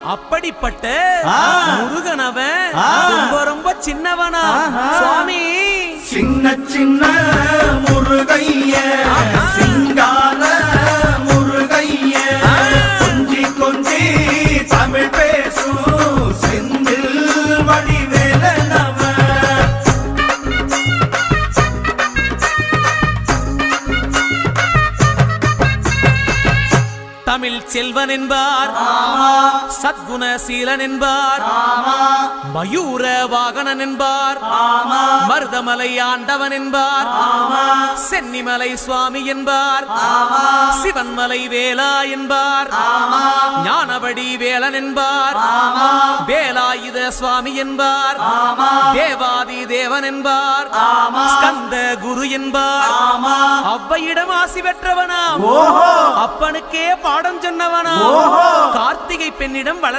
அப்படிப்பட்ட முருகனவன் ரொம்ப ரொம்ப சின்னவனா சுவாமி. சின்ன சின்ன முருகைய சிங்கார முருகைய கொஞ்சி கொஞ்சி தமிழ் பேசும் செந்தில் வடிவேலனவன். தமிழ் செல்வன் என்பார், சத்குணசீலன் என்பார், மயூர வாகனன் என்பார், மருதமலை ஆண்டவன் என்பார், சென்னிமலை சுவாமி என்பார், சிவன்மலை வேலா என்பார், ஞானபடி வேலன் என்பார், வேலாயுத சுவாமி என்பார், தேவாதி தேவன் என்பார், ஸ்கந்த குரு என்பார், அவ்வையிடம் ஆசி பெற்றவனாம், அப்பனுக்கே பாடம் சொன்னவனா, கார்த்திகை பெண்ணிடம் வளர்